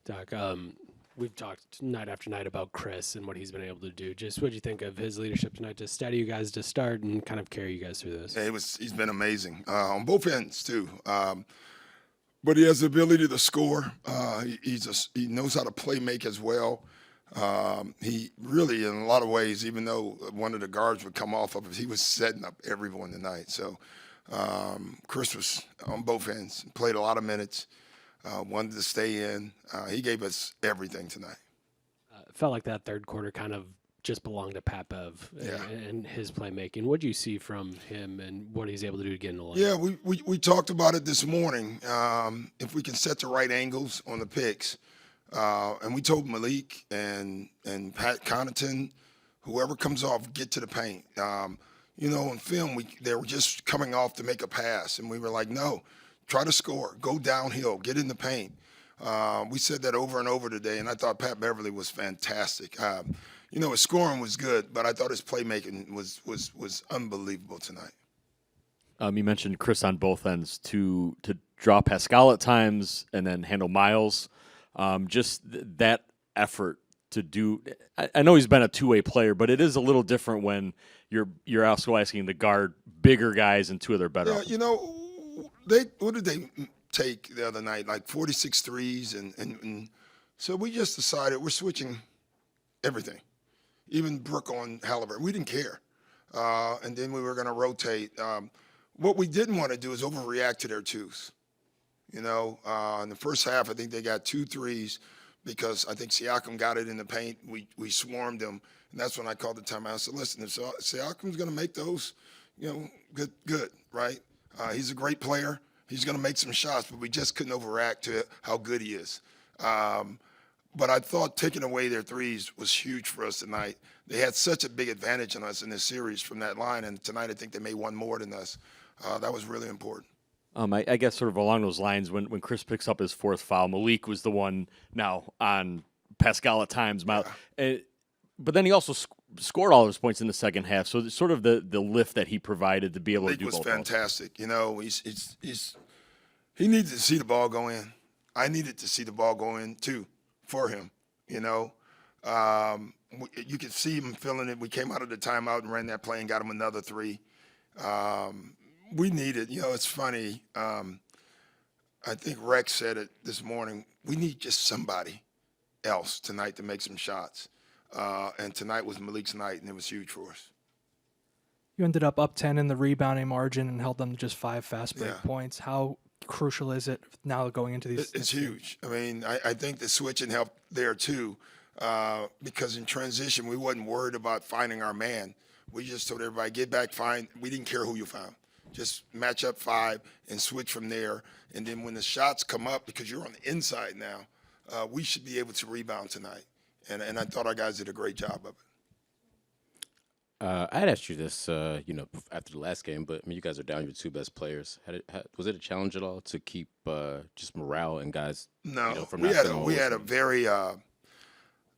Doc, we've talked night after night about Chris and what he's been able to do. Just what do you think of his leadership tonight to steady you guys to start and kind of carry you guys through this? Yeah, he's been amazing on both ends too. But he has the ability to score. He knows how to play make as well. He really, in a lot of ways, even though one of the guards would come off of us, he was setting up everyone tonight. So Chris was on both ends, played a lot of minutes, wanted to stay in. He gave us everything tonight. It felt like that third quarter kind of just belonged to Pat Bev and his playmaking. What do you see from him and what he's able to do to get in the lane? Yeah, we talked about it this morning. If we can set the right angles on the picks, and we told Malik and Pat Connaughton, whoever comes off, get to the paint. In film, they were just coming off to make a pass, and we were like, no, try to score, go downhill, get in the paint. We said that over and over today, and I thought Pat Beverly was fantastic. His scoring was good, but I thought his playmaking was unbelievable tonight. You mentioned Chris on both ends to draw Pascal at times and then handle Miles. That effort to do. I know he's been a two-way player, but it is a little different when you're also asking the guard bigger guys and two of their better. Yeah, what did they take the other night? Like 46 threes, and so we just decided we're switching everything. Even Brooke on Halliburton, we didn't care. And then we were going to rotate. What we didn't want to do is overreact to their twos. In the first half, I think they got 2 threes because I think Siakam got it in the paint. We swarmed them, and that's when I called the timeout. I said, listen, if Siakam's going to make those, good, right? He's a great player. He's going to make some shots, but we just couldn't overreact to how good he is. But I thought taking away their threes was huge for us tonight. They had such a big advantage on us in this series from that line, and tonight I think they made one more than us. That was really important. I guess sort of along those lines, when Chris picks up his fourth foul, Malik was the one now on Pascal at times. Yeah. But then he also scored all of his points in the second half. So sort of the lift that he provided to be able to do both. Malik was fantastic. He needed to see the ball go in. I needed to see the ball go in too for him. You could see him feeling it. We came out of the timeout and ran that play and got him another 3. We needed, it's funny. I think Rex said it this morning. We need just somebody else tonight to make some shots. And tonight was Malik's night, and it was huge for us. You ended up 10 in the rebounding margin and held them to just 5 fast break points. How crucial is it now going into these? It's huge. I mean, I think the switching helped there too, because in transition we wasn't worried about finding our man. We just told everybody, get back, find. We didn't care who you found. Just match up 5 and switch from there. And then when the shots come up, because you're on the inside now, we should be able to rebound tonight. And I thought our guys did a great job of it. I had asked you this, after the last game, but you guys are down your 2 best players. Was it a challenge at all to keep just morale and guys? No, from we had a very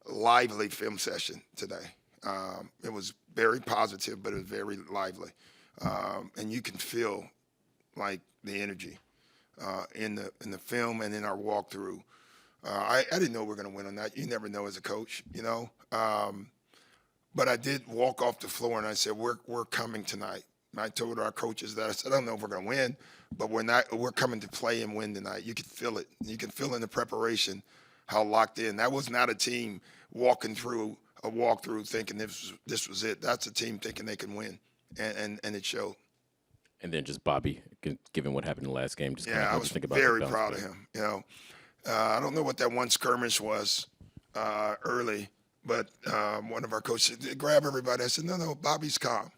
lively film session today. It was very positive, but it was very lively, and you can feel like the energy in the film and in our walkthrough. I didn't know we were going to win on that. You never know as a coach, But I did walk off the floor and I said, we're coming tonight. And I told our coaches that. I said, I don't know if we're going to win, but we're coming to play and win tonight. You can feel it. You can feel in the preparation how locked in. That was not a team walking through a walkthrough thinking this was it. That's a team thinking they can win, and it showed. And then just Bobby, given what happened in the last game, I was very proud of him. I don't know what that one skirmish was early. But one of our coaches said, grab everybody. I said, no, Bobby's calm.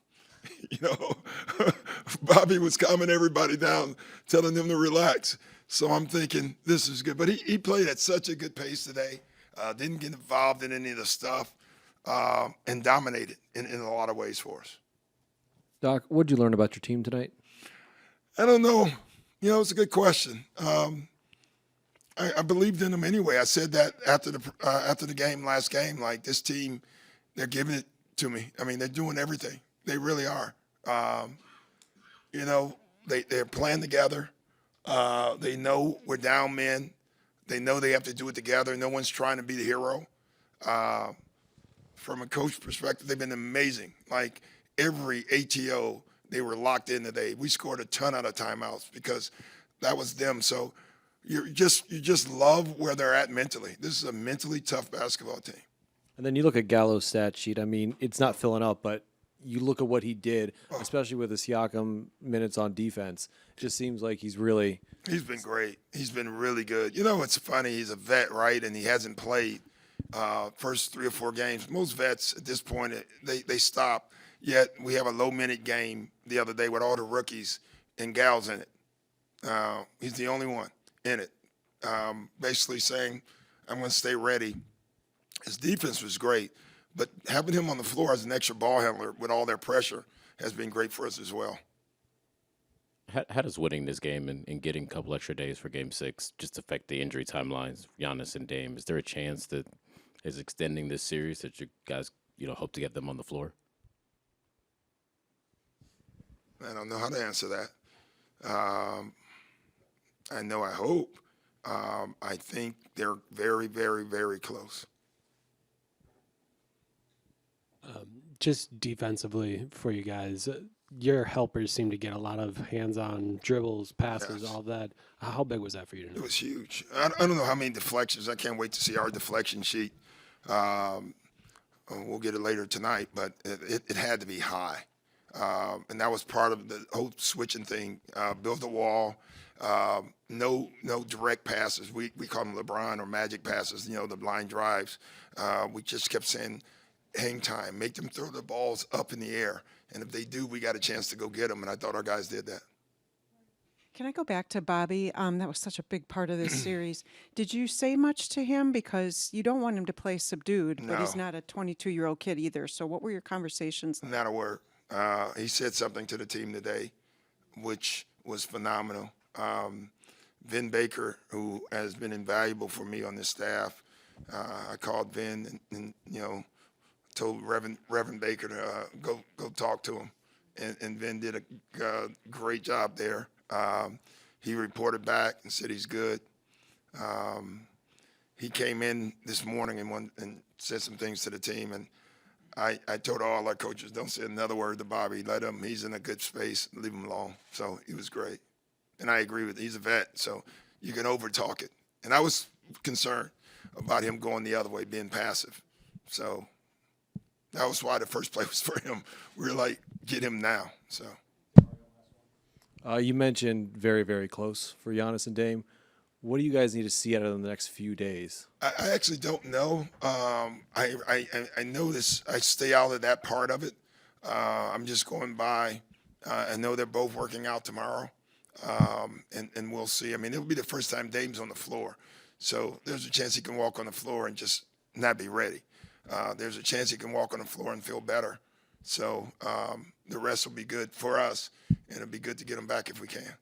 Bobby was calming everybody down, telling them to relax. So I'm thinking, this is good. But he played at such a good pace today, didn't get involved in any of the stuff, and dominated in a lot of ways for us. Doc, what did you learn about your team tonight? I don't know. It's a good question. I believed in them anyway. I said that after the game, last game, like this team, they're giving it to me. I mean, they're doing everything. They really are. They're playing together. They know we're down men. They know they have to do it together. No one's trying to be the hero. From a coach perspective, they've been amazing. Like every ATO, they were locked in today. We scored a ton out of timeouts because that was them. So you just love where they're at mentally. This is a mentally tough basketball team. And then you look at Gallo's stat sheet. I mean, it's not filling up, but you look at what he did, especially with the Siakam minutes on defense. It just seems like he's really. He's been great. He's been really good. You know, it's funny. He's a vet, right? And he hasn't played first 3 or 4 games. Most vets at this point, they stop. Yet we have a low-minute game the other day with all the rookies and Gal's in it. He's the only one in it. Basically saying, I'm going to stay ready. His defense was great, but having him on the floor as an extra ball handler with all their pressure has been great for us as well. How does winning this game and getting a couple extra days for Game 6 just affect the injury timelines, Giannis and Dame? Is there a chance that is extending this series that you guys hope to get them on the floor? I don't know how to answer that. I know I hope. I think they're very, very, very close. Just defensively for you guys, your helpers seem to get a lot of hands-on dribbles, passes, Yes. all that. How big was that for you It tonight? was huge. I don't know how many deflections. I can't wait to see our deflection sheet. We'll get it later tonight, but it had to be high. And that was part of the whole switching thing. Build the wall. No direct passes. We call them LeBron or Magic passes, the line drives. We just kept saying, hang time, make them throw the balls up in the air. And if they do, we got a chance to go get them. And I thought our guys did that. Can I go back to Bobby? That was such a big part of this series. Did you say much to him? Because you don't want him to play subdued, but he's No. not a 22-year-old kid either. So what were your conversations like? Not a word. He said something to the team today, which was phenomenal. Vin Baker, who has been invaluable for me on this staff, I called Vin and told Reverend Baker to go talk to him, and Vin did a great job there. He reported back and said he's good. He came in this morning and said some things to the team, and I told all our coaches, don't say another word to Bobby. Let him. He's in a good space. Leave him alone. So he was great, and I agree with. He's a vet, so you can over talk it. And I was concerned about him going the other way, being passive. So that was why the first play was for him. We were like, get him now. So. You mentioned very, very close for Giannis and Dame. What do you guys need to see out of them the next few days? I actually don't know. I know this. I stay out of that part of it. I'm just going by. I know they're both working out tomorrow, and we'll see. I mean, it'll be the first time Dame's on the floor, so there's a chance he can walk on the floor and just not be ready. There's a chance he can walk on the floor and feel better. So the rest will be good for us, and it'll be good to get him back if we can.